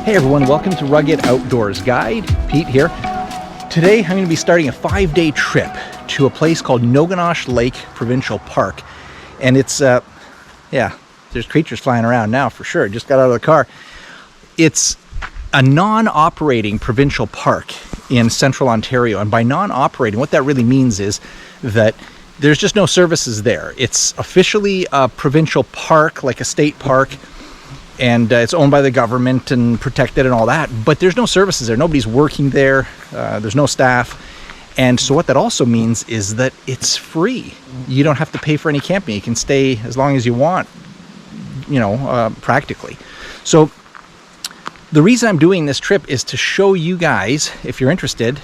Hey everyone, welcome to Rugged Outdoors Guide. Pete here. Today I'm going to be starting a 5-day trip to a place called Noganosh Lake Provincial Park. And it's, there's creatures flying around now for sure. Just got out of the car. It's a non-operating provincial park in central Ontario. And by non-operating, what that really means is that there's just no services there. It's officially a provincial park, like a state park, and it's owned by the government and protected and all that, but there's no services there. Nobody's working there. There's no staff. And so what that also means is that it's free. You don't have to pay for any camping. You can stay as long as you want, practically. So the reason I'm doing this trip is to show you guys, if you're interested,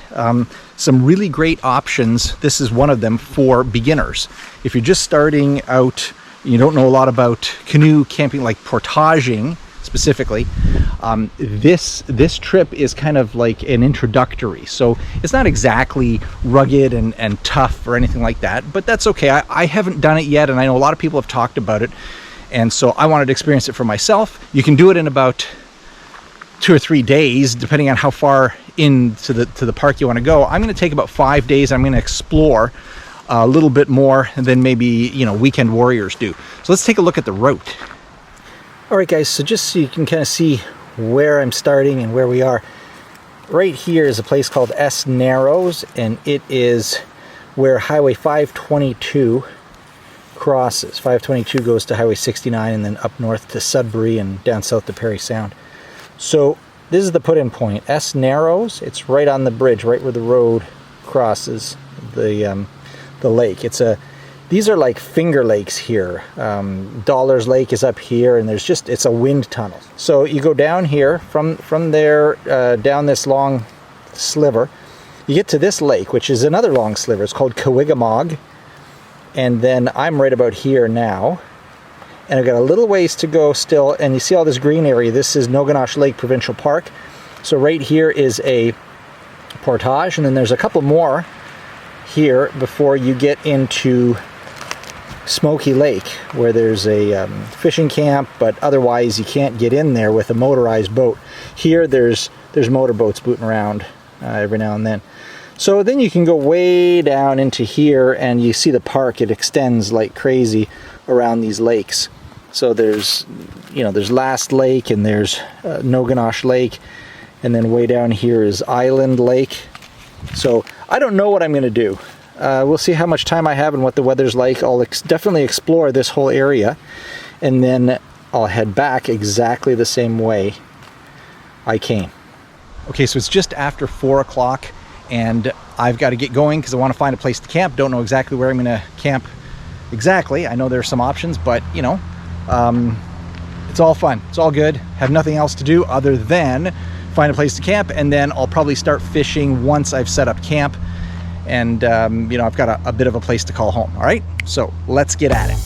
some really great options. This is one of them for beginners. If you're just starting out, you don't know a lot about canoe camping, like portaging specifically, this trip is kind of like an introductory. So it's not exactly rugged and tough or anything like that, but that's okay. I haven't done it yet, and I know a lot of people have talked about it, and so I wanted to experience it for myself. You can do it in about 2 or 3 days, depending on how far into the park you want to go. I'm going to take about 5 days. I'm going to explore a little bit more than maybe weekend warriors do. So let's take a look at the route. All right guys, so just so you can kind of see where I'm starting and where we are, right here is a place called S Narrows, and it is where Highway 522 crosses. 522 goes to Highway 69 and then up north to Sudbury and down south to Parry Sound. So this is the put-in point, S Narrows. It's right on the bridge, right where the road crosses the lake. These are like finger lakes here. Dollars Lake is up here, and it's a wind tunnel. So you go down here from there down this long sliver. You get to this lake, which is another long sliver. It's called Kawigamog, and then I'm right about here now. And I've got a little ways to go still, and you see all this green area. This is Noganosh Lake Provincial Park. So right here is a portage, and then there's a couple more here before you get into Smoky Lake, where there's a fishing camp, but otherwise you can't get in there with a motorized boat. Here there's motorboats booting around every now and then. So then you can go way down into here, and you see the park. It extends like crazy around these lakes. So there's Last Lake, and there's Noganosh Lake, and then way down here is Island Lake. So I don't know what I'm going to do. We'll see how much time I have and what the weather's like. I'll definitely explore this whole area, and then I'll head back exactly the same way I came. Okay, so it's just after 4 o'clock, and I've got to get going because I want to find a place to camp. Don't know exactly where I'm going to camp exactly. I know there's some options, but it's all fun. It's all good. Have nothing else to do other than find a place to camp, and then I'll probably start fishing once I've set up camp, and I've got a bit of a place to call home. All right, so let's get at it.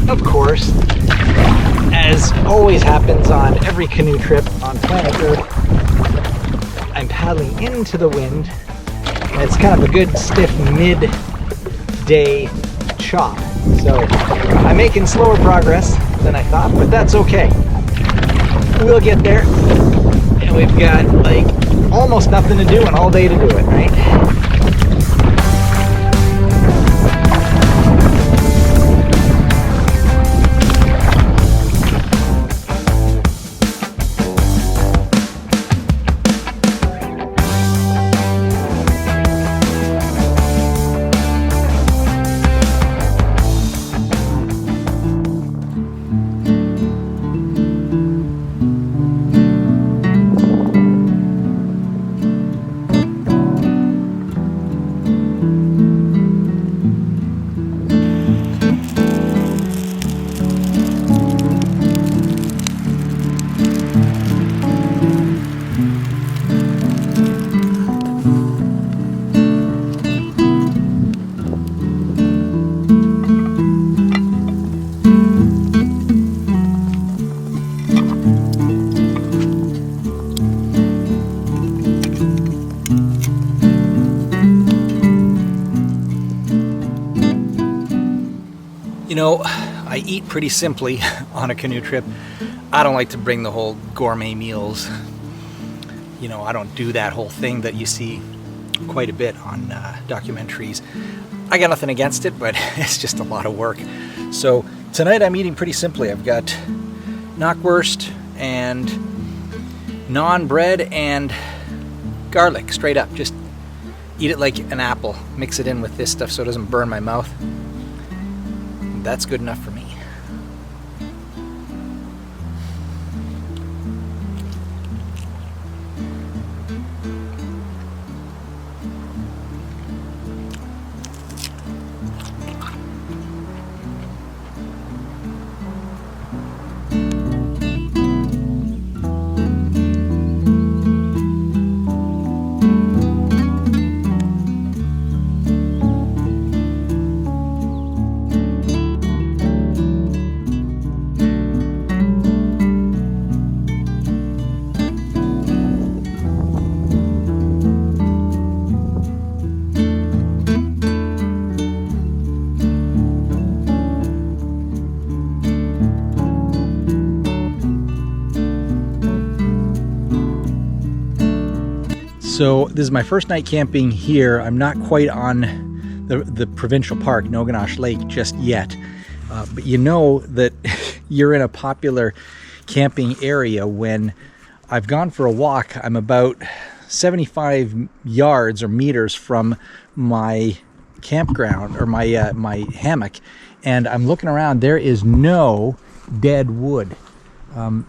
Of course, as always happens on every canoe trip on planet Earth, I'm paddling into the wind, and it's kind of a good stiff mid-day chop. So I'm making slower progress than I thought, but that's okay. We'll get there, and we've got like almost nothing to do and all day to do it, right? know, I eat pretty simply on a canoe trip. I don't like to bring the whole gourmet meals. You know, I don't do that whole thing that you see quite a bit on documentaries. I got nothing against it, but it's just a lot of work. So tonight I'm eating pretty simply. I've got knockwurst and naan bread and garlic, straight up. Just eat it like an apple. Mix it in with this stuff so it doesn't burn my mouth. That's good enough for me. So this is my first night camping here. I'm not quite on the provincial park, Noganosh Lake, just yet. But you know that you're in a popular camping area when I've gone for a walk. I'm about 75 yards or meters from my campground or my my hammock, and I'm looking around. There is no dead wood.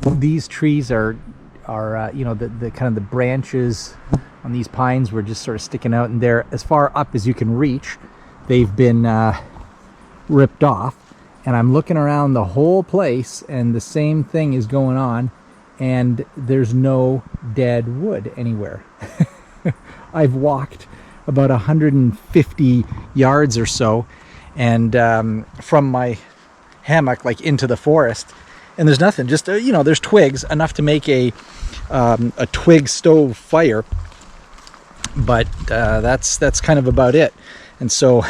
These trees are you know, the kind of the branches on these pines were just sort of sticking out, and they're as far up as you can reach. They've been ripped off, and I'm looking around the whole place, and the same thing is going on, and there's no dead wood anywhere. I've walked about 150 yards or so, and from my hammock, like into the forest, and there's nothing. Just you know, there's twigs, enough to make a twig stove fire, but that's kind of about it. And so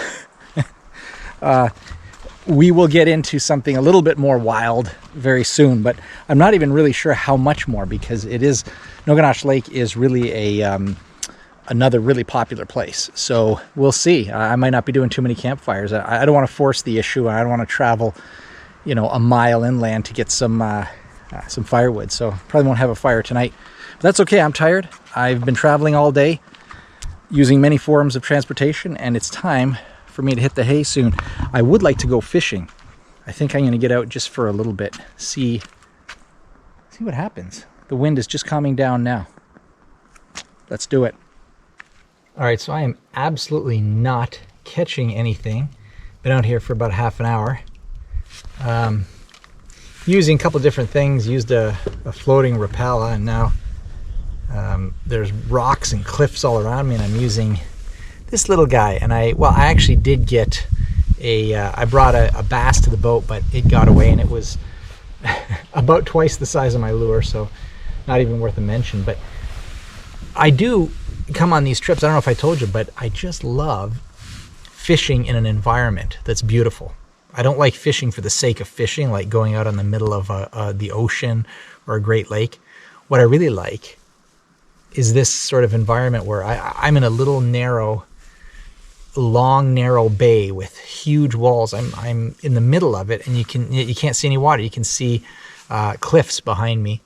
we will get into something a little bit more wild very soon, but I'm not even really sure how much more, because it is, Noganosh Lake is really a another really popular place. So we'll see. I might not be doing too many campfires. I don't want to force the issue. I don't want to travel, you know, a mile inland to get some firewood. So probably won't have a fire tonight. But that's okay. I'm tired. I've been traveling all day, using many forms of transportation, and it's time for me to hit the hay soon. I would like to go fishing. I think I'm going to get out just for a little bit, see what happens. The wind is just calming down now. Let's do it. All right, so I am absolutely not catching anything. Been out here for about half an hour. Using a couple different things. Used a floating Rapala, and now there's rocks and cliffs all around me, and I'm using this little guy. And I actually did get I brought a bass to the boat, but it got away, and it was about twice the size of my lure, so not even worth a mention. But I do come on these trips, I don't know if I told you, but I just love fishing in an environment that's beautiful. I don't like fishing for the sake of fishing, like going out in the middle of the ocean or a Great Lake. What I really like is this sort of environment where I'm in a little long narrow bay with huge walls. I'm in the middle of it, and you can't see any water. You can see cliffs behind me,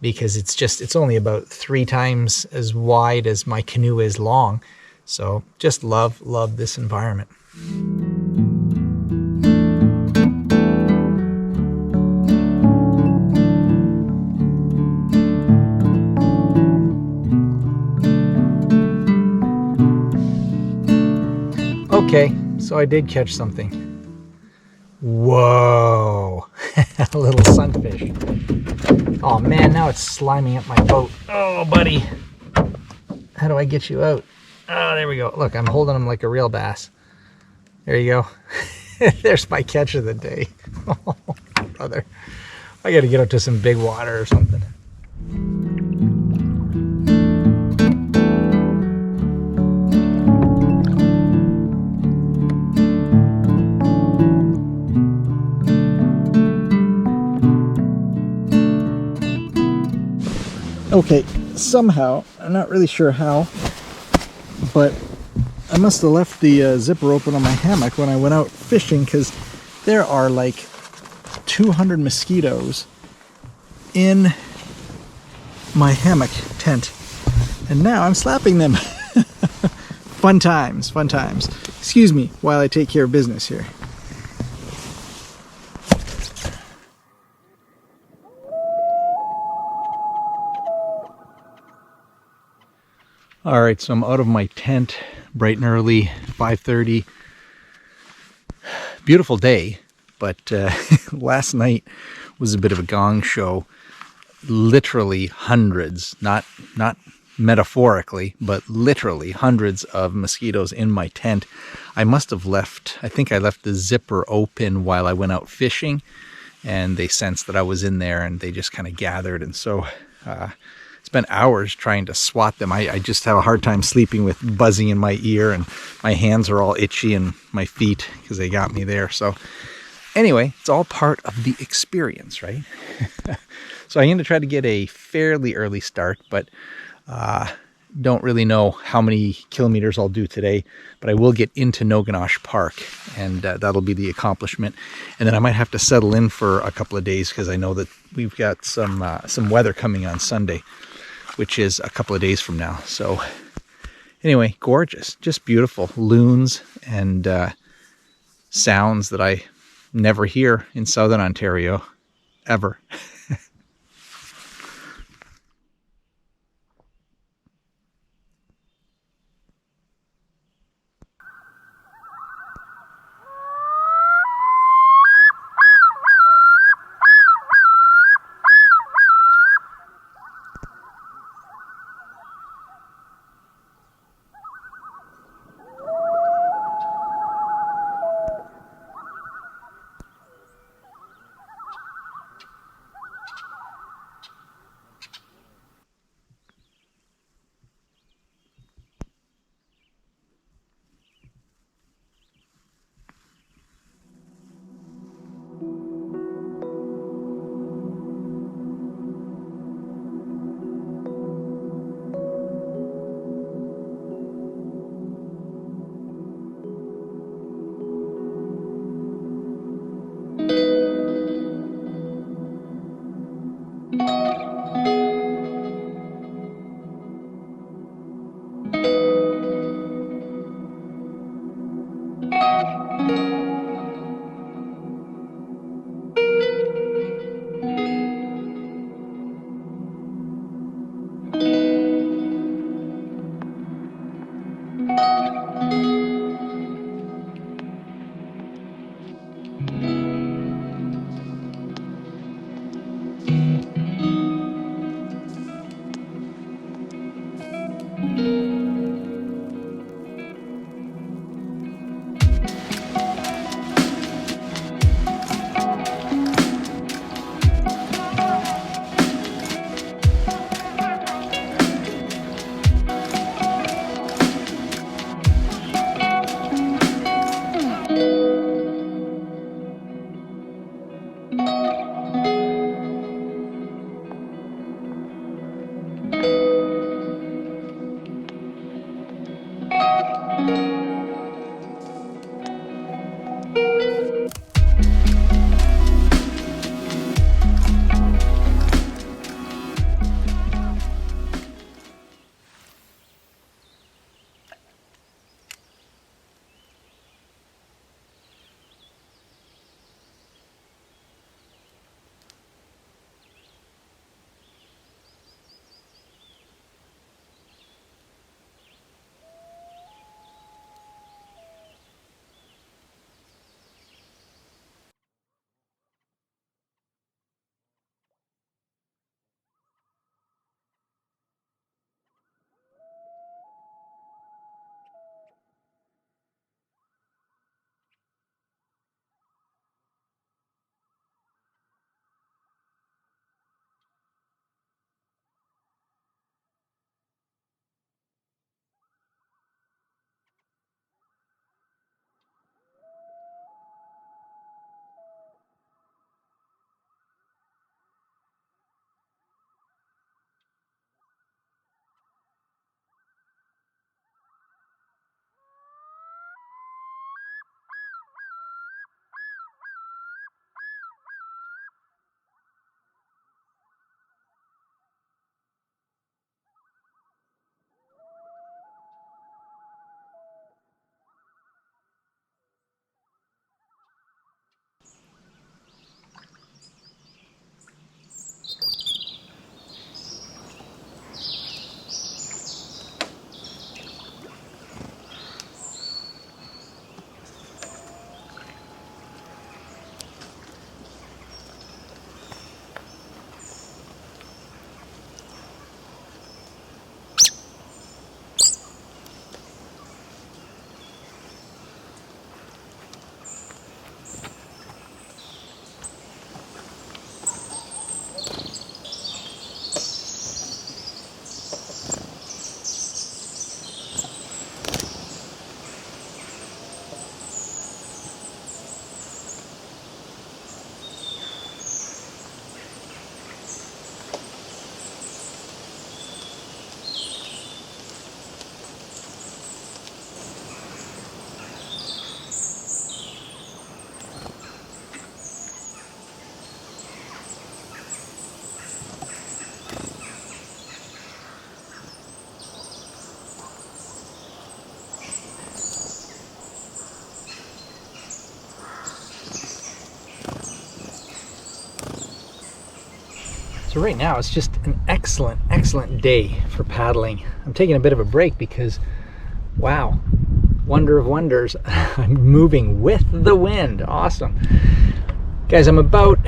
because it's only about 3 times as wide as my canoe is long. So just love this environment. Okay, so I did catch something. Whoa, a little sunfish. Oh man, now it's sliming up my boat. Oh buddy, how do I get you out? Oh, there we go. Look, I'm holding him like a real bass. There you go. There's my catch of the day. Oh brother, I gotta get up to some big water or something. Okay, somehow, I'm not really sure how, but I must have left the zipper open on my hammock when I went out fishing, because there are like 200 mosquitoes in my hammock tent, and now I'm slapping them. Fun times, fun times. Excuse me while I take care of business here. All right, so I'm out of my tent bright and early, 5:30. Beautiful day, but last night was a bit of a gong show. Literally hundreds, not metaphorically, but literally hundreds of mosquitoes in my tent. I think I left the zipper open while I went out fishing, and they sensed that I was in there, and they just kind of gathered. And so spent hours trying to swat them. I just have a hard time sleeping with buzzing in my ear, and my hands are all itchy, and my feet, because they got me there. So anyway, it's all part of the experience, right? So I'm going to try to get a fairly early start, but don't really know how many kilometers I'll do today. But I will get into Noganosh Park, and that'll be the accomplishment. And then I might have to settle in for a couple of days, because I know that we've got some weather coming on Sunday, which is a couple of days from now. So anyway, gorgeous, just beautiful loons and sounds that I never hear in southern Ontario, ever. So right now it's just an excellent day for paddling. I'm taking a bit of a break because, wow, wonder of wonders, I'm moving with the wind. Awesome. Guys, I'm about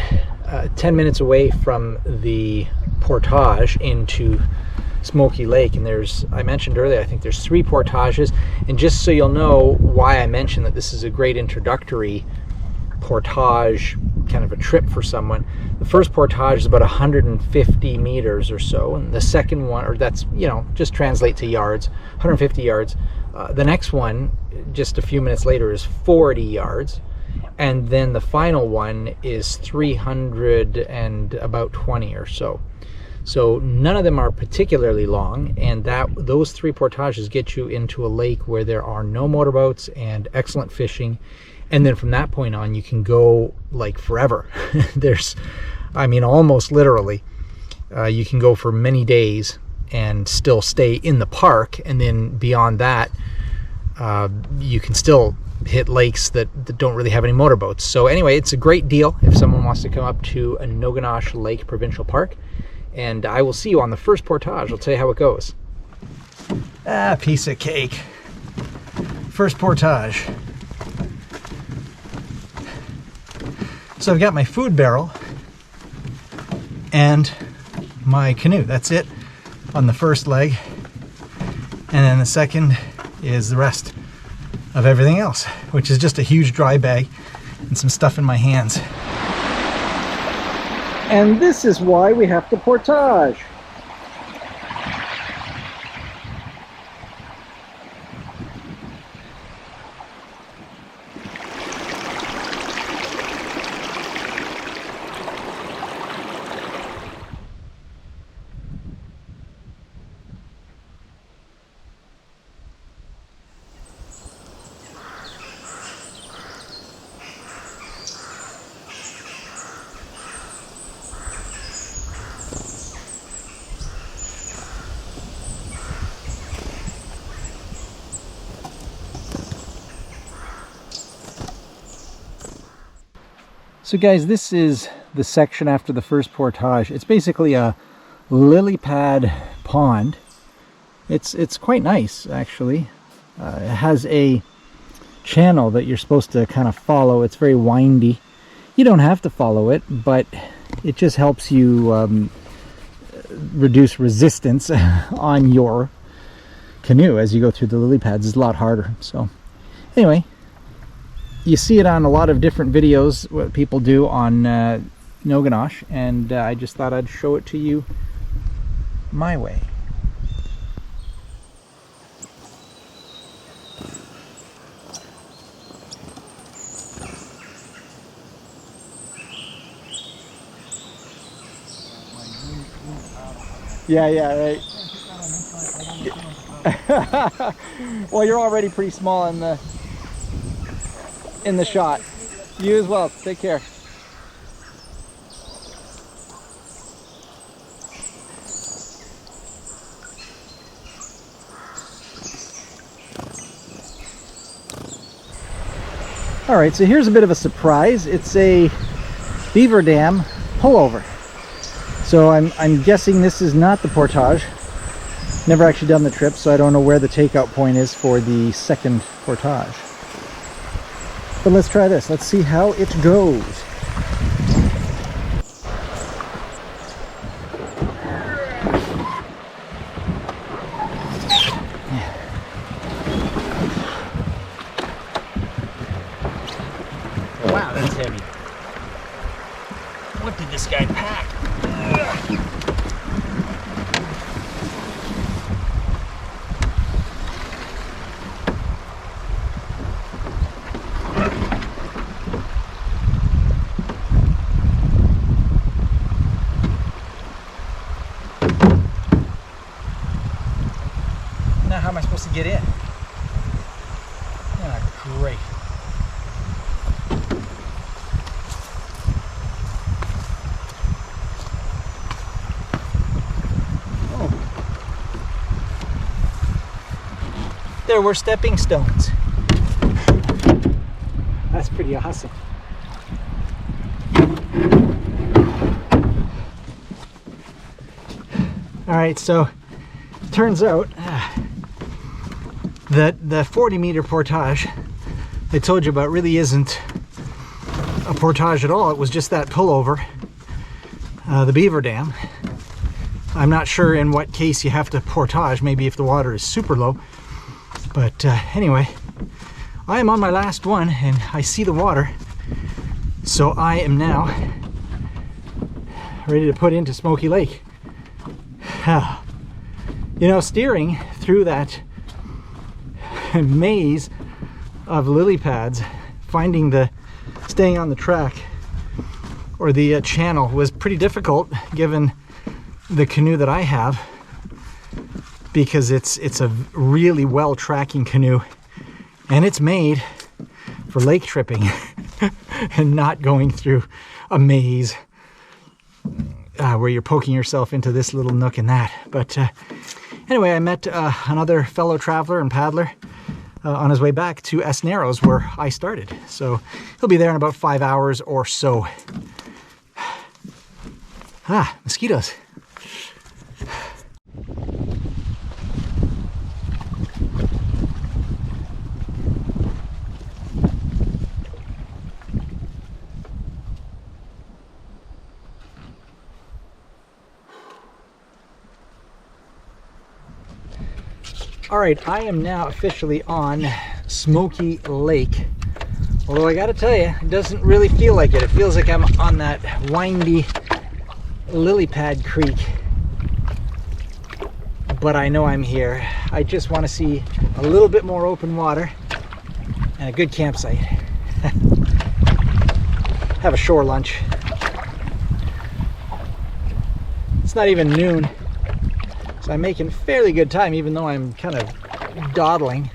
10 minutes away from the portage into Smoky Lake, and I mentioned earlier, I think there's 3 portages, and just so you'll know why I mentioned that this is a great introductory portage kind of a trip for someone. The first portage is about 150 meters or so, and the second one, or that's, you know, just translate to yards, 150 yards. The next one, just a few minutes later, is 40 yards, and then the final one is 300 and about 20 or so. So none of them are particularly long, and those 3 portages get you into a lake where there are no motorboats and excellent fishing. And then from that point on, you can go like forever. I mean, almost literally, you can go for many days and still stay in the park. And then beyond that, you can still hit lakes that don't really have any motorboats. So anyway, it's a great deal if someone wants to come up to a Noganosh Lake Provincial Park. And I will see you on the first portage. I'll tell you how it goes. Ah, piece of cake. First portage. So I've got my food barrel and my canoe. That's it on the first leg. And then the second is the rest of everything else, which is just a huge dry bag and some stuff in my hands. And this is why we have to portage. So guys, this is the section after the first portage. It's basically a lily pad pond. It's quite nice, actually. It has a channel that you're supposed to kind of follow. It's very windy. You don't have to follow it, but it just helps you reduce resistance on your canoe as you go through the lily pads. It's a lot harder. So anyway, you see it on a lot of different videos, what people do on Noganosh, and I just thought I'd show it to you my way. Yeah, right. Well, you're already pretty small in the shot. You as well. Take care. All right, so here's a bit of a surprise. It's a Beaver Dam pullover. So I'm guessing this is not the portage. Never actually done the trip, so I don't know where the takeout point is for the second portage. But let's try this. Let's see how it goes. Wow, that's heavy. What did this guy pack? Now how am I supposed to get in? Ah, great. Oh. There were stepping stones. That's pretty awesome. All right, so turns out that the 40-meter portage I told you about really isn't a portage at all. It was just that pullover, the Beaver Dam. I'm not sure in what case you have to portage, maybe if the water is super low. But anyway, I am on my last one and I see the water. So I am now ready to put into Smoky Lake. You know, steering through that maze of lily pads, staying on the track or the channel was pretty difficult given the canoe that I have, because it's a really well tracking canoe and it's made for lake tripping and not going through a maze where you're poking yourself into this little nook and that. But anyway, I met another fellow traveler and paddler on his way back to S Narrows where I started. So he'll be there in about 5 hours or so. Mosquitoes. All right, I am now officially on Smoky Lake. Although I gotta tell you, it doesn't really feel like it. It feels like I'm on that windy lily pad creek. But I know I'm here. I just want to see a little bit more open water and a good campsite. Have a shore lunch. It's not even noon. So I'm making fairly good time, even though I'm kind of dawdling.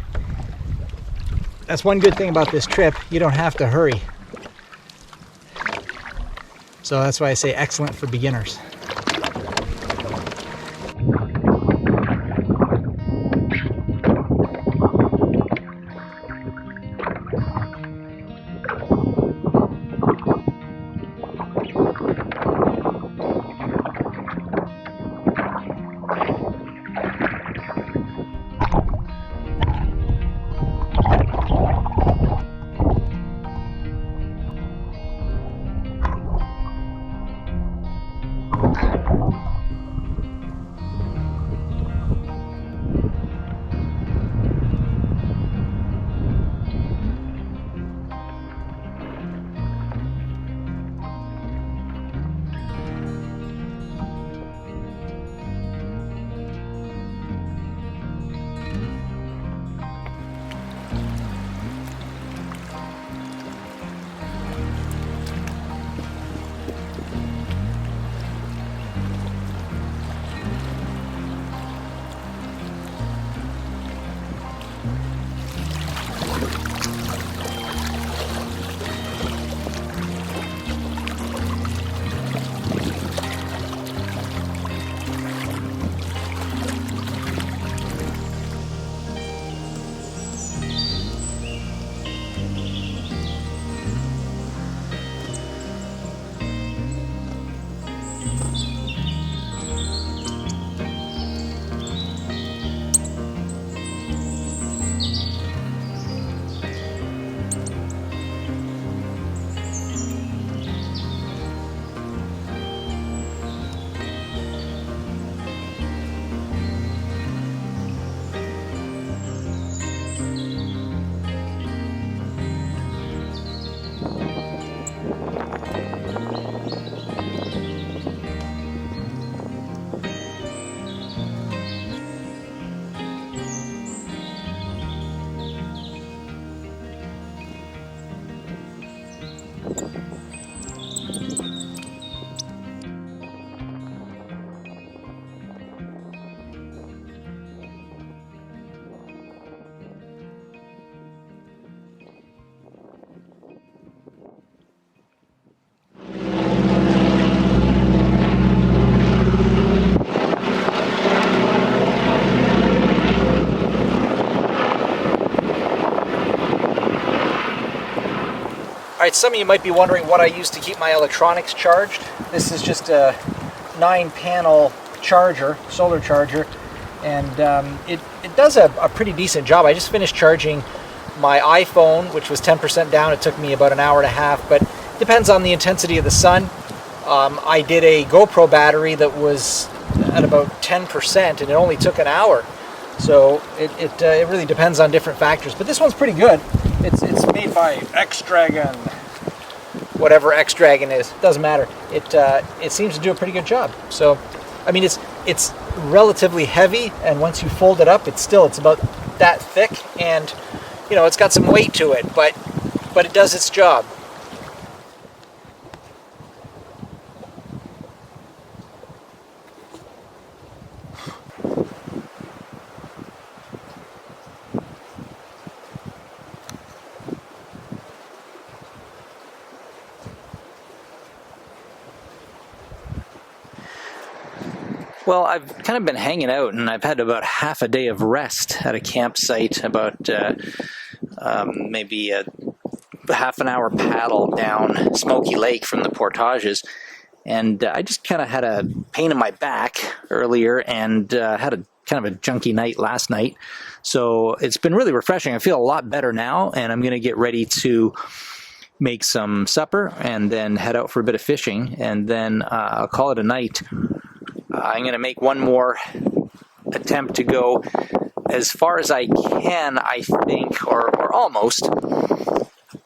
That's one good thing about this trip. You don't have to hurry. So that's why I say excellent for beginners. Alright, some of you might be wondering what I use to keep my electronics charged. This is just a 9-panel charger, solar charger, and it does a pretty decent job. I just finished charging my iPhone, which was 10% down. It took me about an hour and a half, but it depends on the intensity of the sun. I did a GoPro battery that was at about 10%, and it only took an hour. So it really depends on different factors. But this one's pretty good. It's made by X-Dragon. Whatever X-Dragon is, doesn't matter. It seems to do a pretty good job. So, I mean, it's relatively heavy, and once you fold it up, it's about that thick, and you know, it's got some weight to it, but it does its job. Well, I've kind of been hanging out, and I've had about half a day of rest at a campsite, about maybe a half an hour paddle down Smoky Lake from the portages, and I just kind of had a pain in my back earlier, and had a kind of a junky night last night, so it's been really refreshing. I feel a lot better now, and I'm going to get ready to make some supper and then head out for a bit of fishing, and then I'll call it a night. I'm going to make one more attempt to go as far as I can, I think, or almost,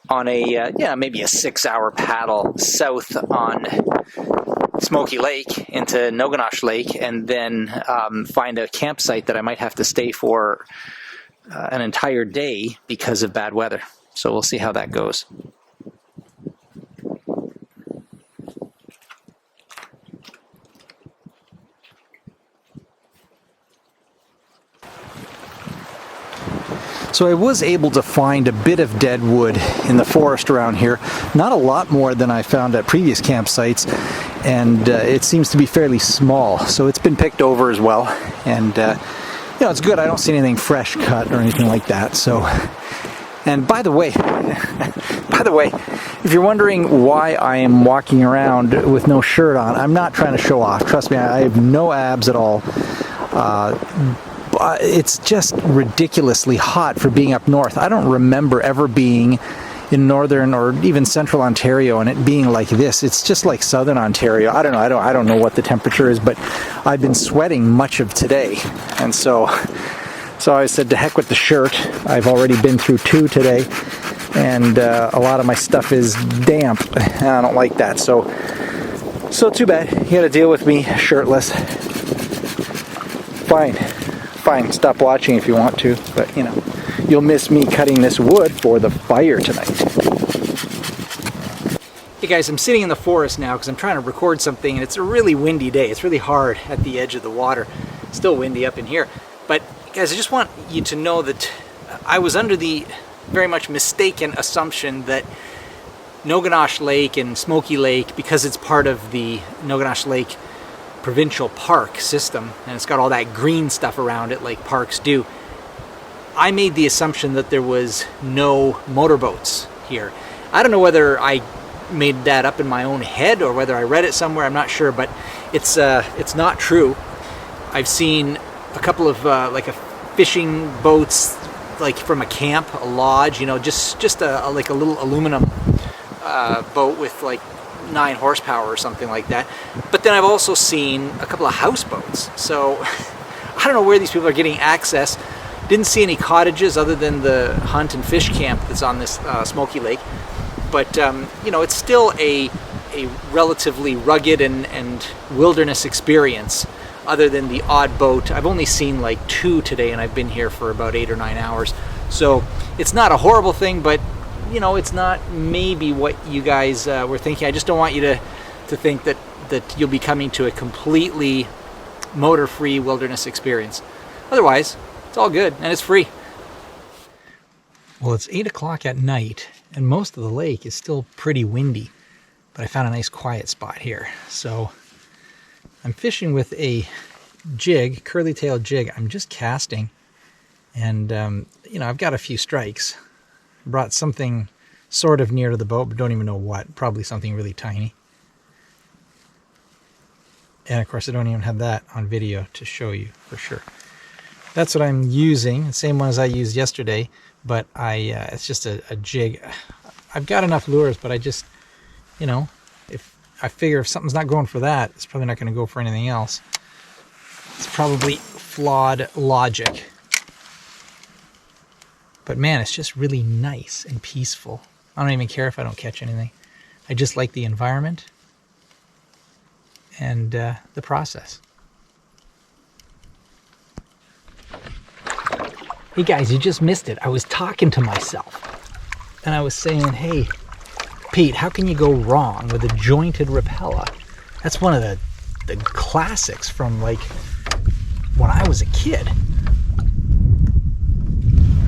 on a, maybe a 6-hour paddle south on Smoky Lake into Noganosh Lake, and then find a campsite that I might have to stay for an entire day because of bad weather. So we'll see how that goes. So I was able to find a bit of dead wood in the forest around here. Not a lot more than I found at previous campsites, and it seems to be fairly small. So it's been picked over as well, and it's good. I don't see anything fresh cut or anything like that. So, and by the way, if you're wondering why I am walking around with no shirt on, I'm not trying to show off. Trust me, I have no abs at all. It's just ridiculously hot for being up north. I don't remember ever being in northern or even central Ontario and it being like this. It's just like southern Ontario. I don't know. I don't know what the temperature is, but I've been sweating much of today, and so I said to heck with the shirt. I've already been through 2 today, and a lot of my stuff is damp, and I don't like that. So too bad. You got to deal with me shirtless. Fine, stop watching if you want to, but you'll miss me cutting this wood for the fire tonight. Hey guys, I'm sitting in the forest now because I'm trying to record something, and it's a really windy day. It's really hard at the edge of the water. It's still windy up in here. But guys, I just want you to know that I was under the very much mistaken assumption that Noganosh Lake and Smoky Lake, because it's part of the Noganosh Lake Provincial Park system, and it's got all that green stuff around it like parks do, I made the assumption that there was no motorboats here. I don't know whether I made that up in my own head or whether I read it somewhere, I'm not sure, but it's not true. I've seen a couple of like a fishing boats, like from a camp, a lodge, just a like a little aluminum boat with like 9 horsepower or something like that. But then I've also seen a couple of houseboats. So I don't know where these people are getting access. Didn't see any cottages other than the hunt and fish camp that's on this Smoky Lake. But it's still a relatively rugged and wilderness experience, other than the odd boat. I've only seen like 2 today, and I've been here for about 8 or 9 hours. So it's not a horrible thing, but it's not maybe what you guys were thinking. I just don't want you to think that you'll be coming to a completely motor-free wilderness experience. Otherwise, it's all good, and it's free. Well, it's 8 o'clock at night, and most of the lake is still pretty windy, but I found a nice quiet spot here. So I'm fishing with a jig, curly-tailed jig. I'm just casting, and I've got a few strikes. Brought something sort of near to the boat, but don't even know what. Probably something really tiny. And of course, I don't even have that on video to show you for sure. That's what I'm using, the same one as I used yesterday, but it's just a jig. I've got enough lures, but I just, you know, if I figure if something's not going for that, it's probably not going to go for anything else. It's probably flawed logic. But man, it's just really nice and peaceful. I don't even care if I don't catch anything. I just like the environment and the process. Hey guys, you just missed it. I was talking to myself and I was saying, hey, Pete, how can you go wrong with a jointed Rapella? That's one of the classics from like when I was a kid.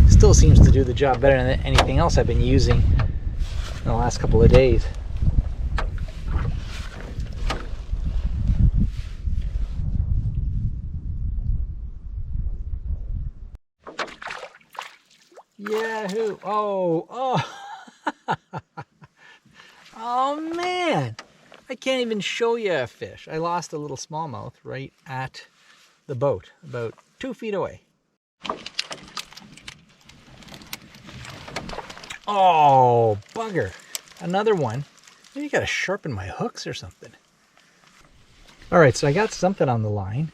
Still seems to do the job better than anything else I've been using in the last couple of days. Yahoo! Oh! Oh man! I can't even show you a fish. I lost a little smallmouth right at the boat, about 2 feet away. Oh, bugger. Another one. Maybe I gotta sharpen my hooks or something. Alright, so I got something on the line.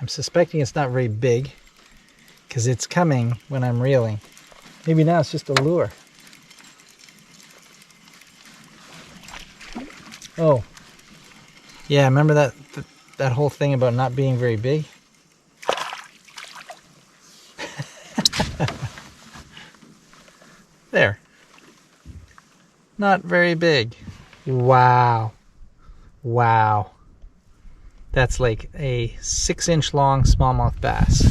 I'm suspecting it's not very big because it's coming when I'm reeling. Maybe now it's just a lure. Oh. Yeah, remember that whole thing about not being very big? There. Not very big. Wow. Wow. That's like a 6-inch long smallmouth bass.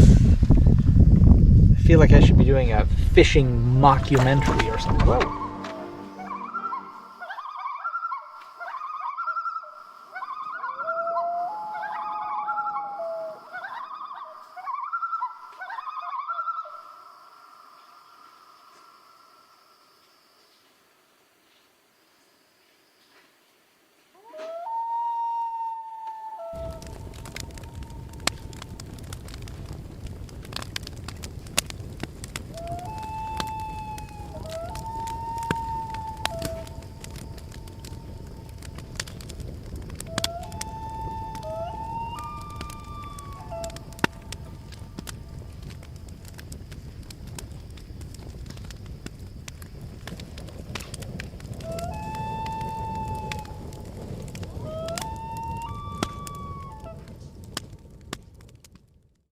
I feel like I should be doing a fishing mockumentary or something. Whoa.